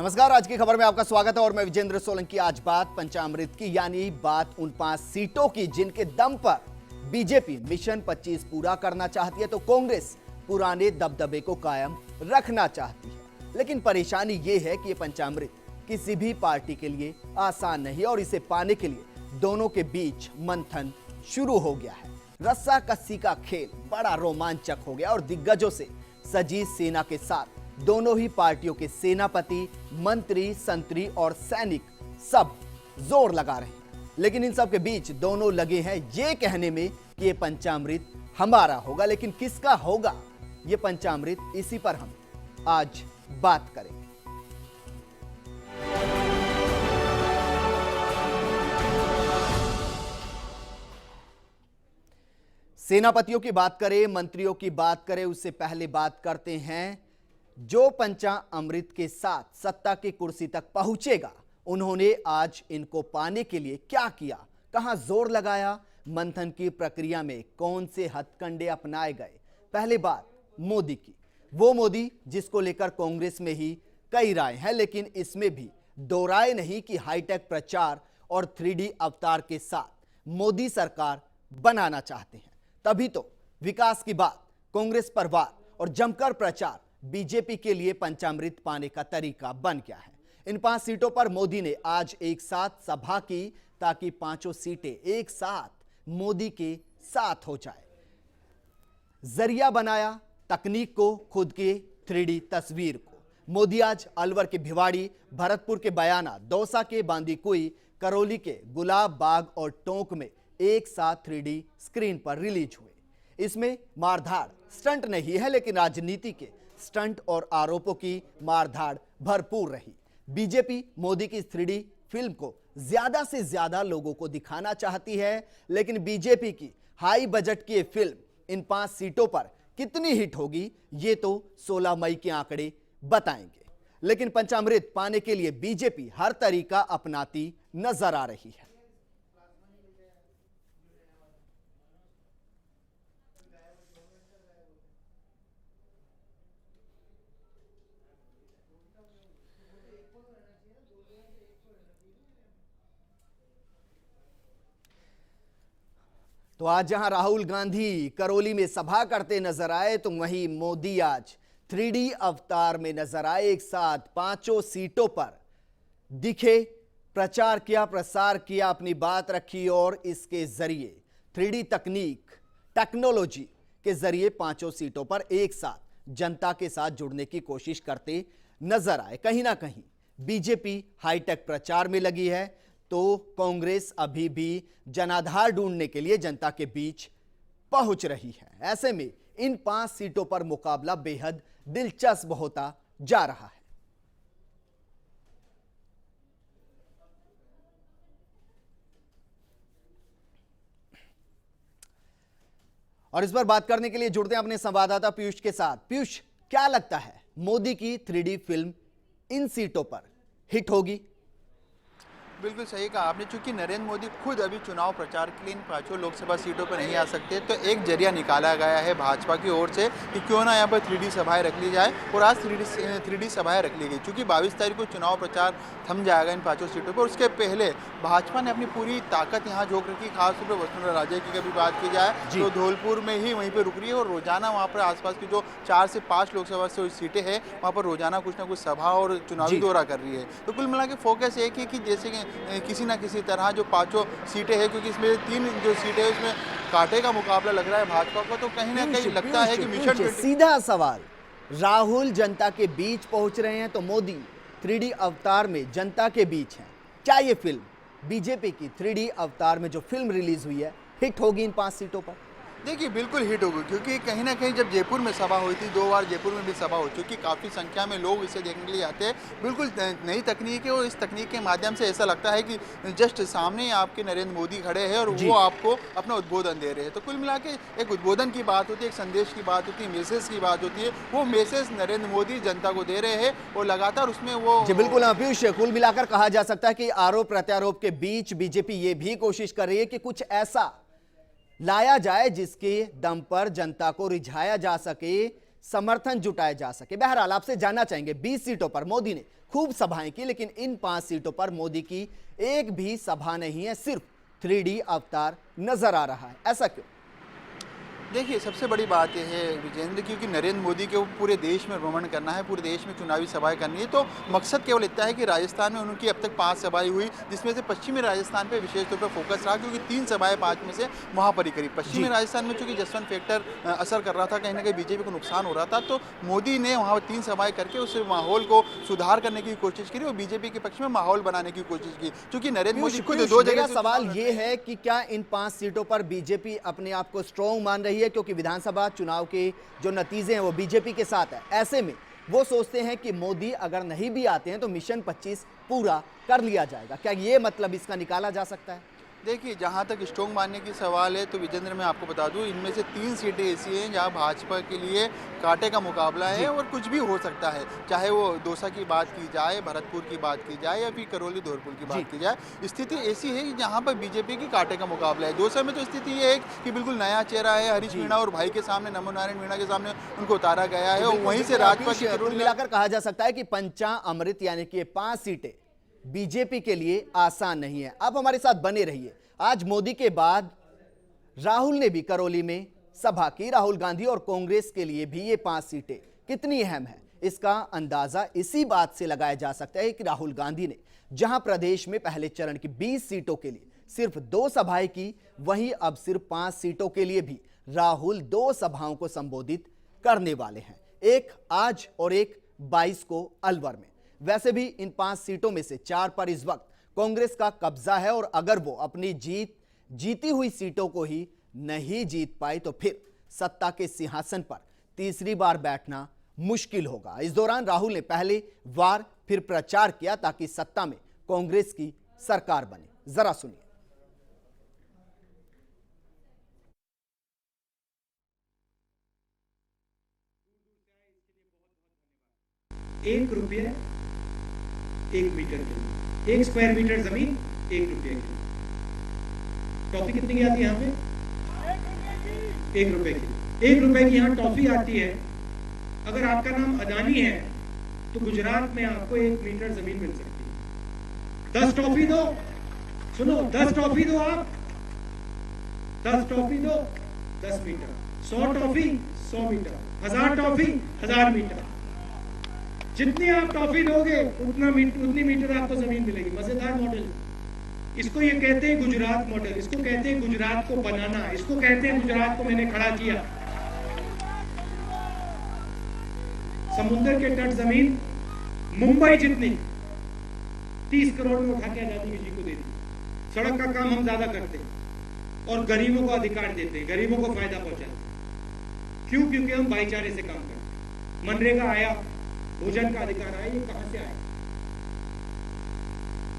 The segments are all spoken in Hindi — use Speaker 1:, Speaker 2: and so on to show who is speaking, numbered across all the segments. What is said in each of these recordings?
Speaker 1: नमस्कार, आज की खबर में आपका स्वागत है और मैं विजेंद्र सोलंकी। आज बात पंचामृत की, यानी बात उन 5 सीटों की जिनके दम पर बीजेपी मिशन 25 पूरा करना चाहती है तो कांग्रेस पुराने दबदबे को कायम रखना चाहती है। लेकिन परेशानी यह है कि ये पंचामृत किसी भी पार्टी के लिए आसान नहीं और इसे पाने के लिए दोनों के बीच मंथन शुरू हो गया है। रस्सा कस्सी का खेल बड़ा रोमांचक हो गया और दिग्गजों से सजी सेना के साथ दोनों ही पार्टियों के सेनापति, मंत्री, संतरी और सैनिक सब जोर लगा रहे हैं। लेकिन इन सब के बीच दोनों लगे हैं ये कहने में कि ये पंचामृत हमारा होगा, लेकिन किसका होगा ये पंचामृत, इसी पर हम आज बात करेंगे। सेनापतियों की बात करें, मंत्रियों की बात करें, उससे पहले बात करते हैं जो पंचामृत के साथ सत्ता की कुर्सी तक पहुंचेगा, उन्होंने आज इनको पाने के लिए क्या किया, कहां जोर लगाया, मंथन की प्रक्रिया में कौन से हथकंडे अपनाए गए। पहले बात मोदी की, वो मोदी जिसको लेकर कांग्रेस में ही कई राय हैं, लेकिन इसमें भी दो राय नहीं कि हाईटेक प्रचार और 3D अवतार के साथ मोदी सरकार बनाना चाहते हैं। तभी तो विकास की बात, कांग्रेस पर वार और जमकर प्रचार बीजेपी के लिए पंचामृत पाने का तरीका बन गया है। इन 5 सीटों पर मोदी ने आज एक साथ सभा की ताकि 5 सीटें एक साथ मोदी के साथ हो जाए। जरिया बनाया तकनीक को, खुद के 3D तस्वीर को। मोदी आज अलवर के भिवाड़ी, भरतपुर के बयाना, दौसा के बांदीकुई, करौली के गुलाब बाग और टोंक में एक साथ 3D स्क्रीन पर रिलीज हुए। इसमें मारधाड़ स्टंट नहीं है, लेकिन राजनीति के स्टंट और आरोपों की मारधाड़ भरपूर रही। बीजेपी मोदी की 3D फिल्म को ज्यादा से ज्यादा लोगों को दिखाना चाहती है, लेकिन बीजेपी की हाई बजट की फिल्म इन 5 सीटों पर कितनी हिट होगी ये तो 16 मई के आंकड़े बताएंगे। लेकिन पंचामृत पाने के लिए बीजेपी हर तरीका अपनाती नजर आ रही है। तो आज जहां राहुल गांधी करौली में सभा करते नजर आए, तो वहीं मोदी आज 3D अवतार में नजर आए। एक साथ 5 सीटों पर दिखे, प्रचार किया, प्रसार किया, अपनी बात रखी और इसके जरिए 3D तकनीक, टेक्नोलॉजी के जरिए 5 सीटों पर एक साथ जनता के साथ जुड़ने की कोशिश करते नजर आए। कहीं ना कहीं बीजेपी हाईटेक प्रचार में लगी है तो कांग्रेस अभी भी जनाधार ढूंढने के लिए जनता के बीच पहुंच रही है। ऐसे में इन 5 सीटों पर मुकाबला बेहद दिलचस्प होता जा रहा है। और इस पर बात करने के लिए जुड़ते हैं अपने संवाददाता पीयूष के साथ। पीयूष, क्या लगता है मोदी की 3D फिल्म इन सीटों पर हिट होगी?
Speaker 2: बिल्कुल सही कहा आपने। चूंकि नरेंद्र मोदी खुद अभी चुनाव प्रचार के लिए इन 5 लोकसभा सीटों पर नहीं आ सकते, तो एक जरिया निकाला गया है भाजपा की ओर से कि क्यों ना यहाँ पर 3D सभाएं रख ली जाए, और आज 3D सभाएं रख ली गई। चूंकि 22 तारीख को चुनाव प्रचार थम जाएगा इन 5 सीटों पर, उसके पहले भाजपा ने अपनी पूरी ताकत यहाँ झोंक रखी। खासतौर पर वसुंधरा राजे की कभी बात की जाए तो धौलपुर में ही वहीं पर रुक रही है और रोजाना वहाँ पर आसपास की जो 4 से 5 लोकसभा सीटें हैं वहाँ पर रोजाना कुछ ना कुछ सभा और चुनावी दौरा कर रही है। तो कुल मिला के फोकस एक है कि जैसे कि किसी ना किसी तरह जो 5 सीटें हैं, क्योंकि इसमें 3 जो सीटें हैं उसमें कांटे का मुकाबला लग रहा है भाजपा को, तो कहीं ना कहीं लगता है कि मिशन।
Speaker 1: सीधा सवाल, राहुल जनता के बीच पहुंच रहे हैं तो मोदी 3D अवतार में जनता के बीच हैं। क्या ये फिल्म बीजेपी की 3D अवतार में जो फिल्म रिलीज हुई है हिट होगी इन 5 सीटों पर?
Speaker 2: देखिए बिल्कुल हिट होगी, क्योंकि कहीं ना कहीं जब जयपुर में सभा हुई थी, 2 बार जयपुर में भी सभा हो चुकी, काफ़ी संख्या में लोग इसे देखने के लिए आते हैं। बिल्कुल नई तकनीक है और इस तकनीक के माध्यम से ऐसा लगता है कि जस्ट सामने आपके नरेंद्र मोदी खड़े हैं और वो आपको अपना उद्बोधन दे रहे हैं। तो कुल मिला के एक उद्बोधन की बात होती है, एक संदेश की बात होती है, मैसेज की बात होती है। वो मैसेज नरेंद्र मोदी जनता को दे रहे हैं और लगातार उसमें वो
Speaker 1: बिल्कुल पीयूष, कुल मिलाकर कहा जा सकता है कि आरोप प्रत्यारोप के बीच बीजेपी ये भी कोशिश कर रही है कि कुछ ऐसा लाया जाए जिसके दम पर जनता को रिझाया जा सके, समर्थन जुटाया जा सके। बहरहाल आपसे जानना चाहेंगे, 20 सीटों पर मोदी ने खूब सभाएं की, लेकिन इन 5 सीटों पर मोदी की एक भी सभा नहीं है, सिर्फ 3D अवतार नजर आ रहा है। ऐसा क्यों?
Speaker 2: देखिए, सबसे बड़ी बात यह है विजेंद्र, क्योंकि नरेंद्र मोदी को पूरे देश में भ्रमण करना है, पूरे देश में चुनावी सभाएं करनी है। तो मकसद केवल इतना है कि राजस्थान में उनकी अब तक 5 सभाएं हुई, जिसमें से पश्चिमी राजस्थान पे विशेष तौर पर फोकस रहा, क्योंकि 3 सभाएं 5 में से वहाँ पर ही करी। पश्चिमी राजस्थान में चूंकि जसवंत फैक्टर असर कर रहा था, कहीं ना कहीं बीजेपी को नुकसान हो रहा था, तो मोदी ने वहाँ 3 सभाएं करके उस माहौल को सुधार करने की कोशिश की और बीजेपी के पक्ष में माहौल बनाने की कोशिश की। चूंकि नरेंद्र मोदी खुद 2 जगह से
Speaker 1: सवाल ये है कि क्या इन 5 सीटों पर बीजेपी अपने आप को स्ट्रॉन्ग मान रही है, क्योंकि विधानसभा चुनाव के जो नतीजे हैं वो बीजेपी के साथ है। ऐसे में वो सोचते हैं कि मोदी अगर नहीं भी आते हैं तो मिशन 25 पूरा कर लिया जाएगा। क्या ये मतलब इसका निकाला जा सकता है?
Speaker 2: देखिए, जहाँ तक स्ट्रॉन्ग मानने की सवाल है तो विजेंद्र, मैं आपको बता दूं, इनमें से 3 सीटें ऐसी हैं जहाँ भाजपा के लिए कांटे का मुकाबला है और कुछ भी हो सकता है। चाहे वो दौसा की बात की जाए, भरतपुर की बात की जाए या फिर करौली धौलपुर की बात की जाए, स्थिति ऐसी है कि जहाँ पर बीजेपी की कांटे का मुकाबला है। दौसा में तो स्थिति ये है कि बिल्कुल नया चेहरा है, हरीश मीणा और भाई के सामने, नमो नारायण मीणा के सामने उनको उतारा गया है और वहीं से राजपा की
Speaker 1: कुल मिलाकर कहा जा सकता है कि पंचा अमृत यानी कि 5 सीटें बीजेपी के लिए आसान नहीं है। आप हमारे साथ बने रहिए। आज मोदी के बाद राहुल ने भी करौली में सभा की। राहुल गांधी और कांग्रेस के लिए भी ये 5 सीटें कितनी अहम है, इसका अंदाजा इसी बात से लगाया जा सकता है कि राहुल गांधी ने जहां प्रदेश में पहले चरण की 20 सीटों के लिए सिर्फ 2 सभाएं की, वहीं अब सिर्फ 5 सीटों के लिए भी राहुल 2 सभाओं को संबोधित करने वाले हैं, एक आज और एक 22 को अलवर में। वैसे भी इन 5 सीटों में से 4 पर इस वक्त कांग्रेस का कब्जा है और अगर वो अपनी जीती हुई सीटों को ही नहीं जीत पाई तो फिर सत्ता के सिंहासन पर तीसरी बार बैठना मुश्किल होगा। इस दौरान राहुल ने पहले वार फिर प्रचार किया ताकि सत्ता में कांग्रेस की सरकार बने। जरा सुनिए।
Speaker 3: 1 रुपये 1 मीटर के लिए, 1 स्क्वायर मीटर जमीन 1 रुपये की। टॉफी कितनी की आती है यहाँ पे? 1 रुपये की। 1 रुपये की यहाँ टॉफी आती है। अगर आपका नाम अदानी है तो गुजरात में आपको 1 मीटर जमीन मिल सकती है। 10 टॉफी दो, सुनो, 10 टॉफी दो आप, 10 टॉफी दो 10 metre, 100 toffee 100 metre, 1000 toffee 1000 metre. जितनी आप टॉफी दोगे उतनी मीटर आपको जमीन मिलेगी। मजेदार मॉडल, इसको ये कहते हैं गुजरात मॉडल, इसको कहते हैं गुजरात को बनाना, इसको कहते हैं गुजरात को मैंने खड़ा किया। समुद्र के तट जमीन मुंबई जितनी 30 करोड़ में उठा के आजादी जी को दे दी। सड़क का काम हम ज्यादा करते हैं और गरीबों को अधिकार देते हैं, गरीबों को फायदा पहुंचाते हैं। क्यों? क्योंकि हम भाईचारे से काम करते हैं। मनरेगा आया, भोजन का अधिकार आया, ये कहां से आया?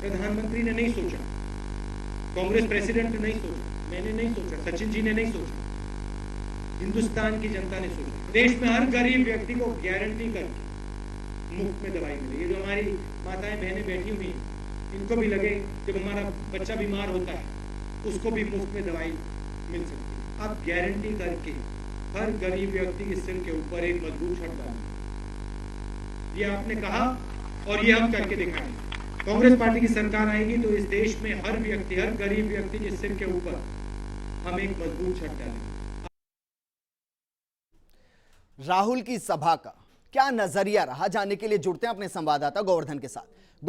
Speaker 3: प्रधानमंत्री ने नहीं सोचा, कांग्रेस प्रेसिडेंट ने नहीं सोचा, मैंने नहीं सोचा, सचिन जी ने नहीं सोचा, हिंदुस्तान की जनता ने सोचा। देश में हर गरीब व्यक्ति को गारंटी करके मुफ्त में दवाई मिले। ये जो हमारी माताएं बहनें बैठी हुई हैं, इनको भी लगे जब हमारा बच्चा बीमार होता है उसको भी मुफ्त में दवाई मिल सकती है। अब गारंटी करके हर गरीब व्यक्ति के सिर के ऊपर एक मजबूत छत डालें। ये आपने कहा और ये हम करके दिखाएंगे। कांग्रेस पार्टी की सरकार आएगी तो इस देश में हर व्यक्ति, हर गरीब व्यक्ति के सिर के ऊपर हम एक मजबूत छत डालेंगे।
Speaker 1: राहुल की सभा का क्या नजरिया रहा, जानने के लिए जुड़ते हैं अपने संवाददाता गोवर्धन के साथ।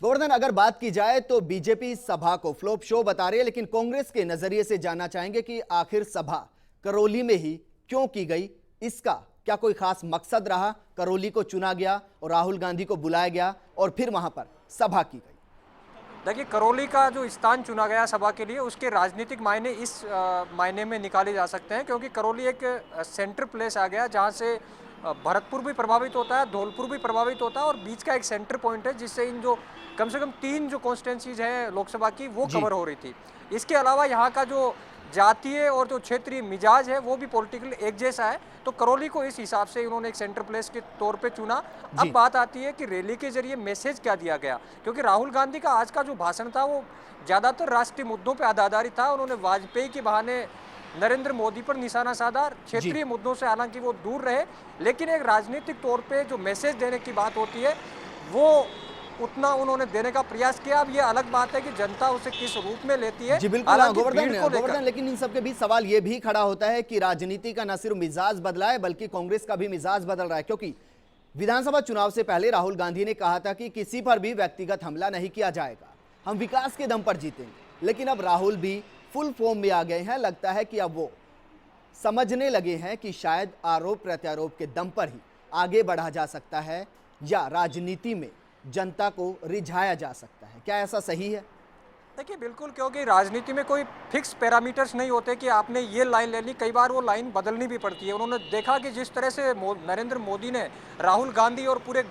Speaker 1: गोवर्धन, अगर बात की जाए तो बीजेपी सभा को फ्लॉप शो बता रही है, लेकिन कांग्रेस के नजरिए से जानना चाहेंगे कि आखिर सभा करौली में ही क्यों की गई, इसका क्या कोई खास मकसद रहा? करौली को चुना गया और राहुल गांधी को बुलाया गया और फिर वहां पर सभा की गई।
Speaker 4: देखिए, करौली का जो स्थान चुना गया सभा के लिए, उसके राजनीतिक मायने इस मायने में निकाले जा सकते हैं, क्योंकि करौली एक सेंटर प्लेस आ गया जहां से भरतपुर भी प्रभावित होता है, धौलपुर भी प्रभावित होता है और बीच का एक सेंटर पॉइंट है जिससे इन जो कम से कम 3 जो कॉन्स्टिट्यूंसीज हैं लोकसभा की वो कवर हो रही थी। इसके अलावा यहाँ का जो जातीय और जो क्षेत्रीय मिजाज है वो भी पॉलिटिकल एक जैसा है, तो करौली को इस हिसाब से इन्होंने एक सेंटर प्लेस के तौर पे चुना। अब बात आती है कि रैली के जरिए मैसेज क्या दिया गया, क्योंकि राहुल गांधी का आज का जो भाषण था वो ज़्यादातर राष्ट्रीय मुद्दों पे आधारित था। उन्होंने वाजपेयी के बहाने नरेंद्र मोदी पर निशाना साधा। क्षेत्रीय मुद्दों से हालांकि वो दूर रहे, लेकिन एक राजनीतिक तौर पे जो मैसेज देने की बात होती है वो उतना उन्होंने देने का प्रयास किया। अब ये अलग बात है कि जनता उसे किस रूप में लेती है।
Speaker 1: जी बिल्कुल
Speaker 4: हालांकि
Speaker 1: गोवर्धन,
Speaker 4: भीड़ को लेकर-
Speaker 1: गोवर्धन, लेकिन इन सबके बीच सवाल ये भी खड़ा होता है कि राजनीति का न सिर्फ मिजाज बदला है बल्कि कांग्रेस का भी मिजाज बदल रहा है, क्योंकि विधानसभा चुनाव से पहले राहुल गांधी ने कहा था कि किसी पर भी व्यक्तिगत हमला नहीं किया जाएगा, हम विकास के दम पर जीतेंगे। लेकिन अब राहुल भी फुल फॉर्म में आ गए हैं। लगता है कि अब वो समझने लगे हैं कि शायद आरोप प्रत्यारोप के दम पर ही आगे बढ़ा जा सकता है या राजनीति में जनता को रिझाया जा सकता है। क्या ऐसा सही है?
Speaker 4: देखिए बिल्कुल, क्योंकि राजनीति में कोई फिक्स पैरामीटर्स नहीं होते कि आपने ये लाइन ले ली, कई बार वो लाइन बदलनी भी पड़ती है। उन्होंने देखा कि जिस तरह से नरेंद्र मोदी ने राहुल गांधी और पूरे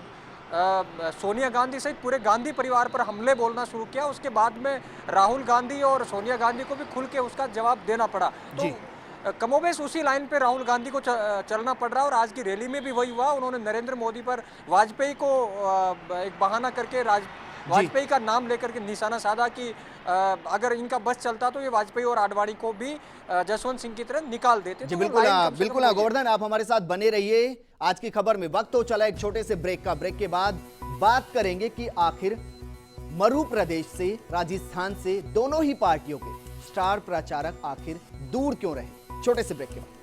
Speaker 4: सोनिया गांधी सहित पूरे गांधी परिवार पर हमले बोलना शुरू किया, उसके बाद में राहुल गांधी और सोनिया गांधी को भी खुल के उसका जवाब देना पड़ा। तो कमोबेश उसी लाइन पे राहुल गांधी को चलना पड़ रहा है और आज की रैली में भी वही हुआ। उन्होंने नरेंद्र मोदी पर वाजपेयी को एक बहाना करके वाजपेयी का नाम लेकर के निशाना साधा कि अगर इनका बस चलता तो ये वाजपेयी और आडवाणी को भी जसवंत सिंह की तरह निकाल देते।
Speaker 1: जी
Speaker 4: तो
Speaker 1: बिल्कुल
Speaker 4: लाइन कम से
Speaker 1: बिल्कुल
Speaker 4: कम वही है।
Speaker 1: गोवर्धन, आप हमारे साथ बने रहिए। आज की खबर में वक्त हो चला एक छोटे से ब्रेक का। ब्रेक के बाद बात करेंगे कि आखिर मरु प्रदेश से, राजस्थान से दोनों ही पार्टियों के स्टार प्रचारक आखिर दूर क्यों रहे। छोटे से ब्रेक के बाद।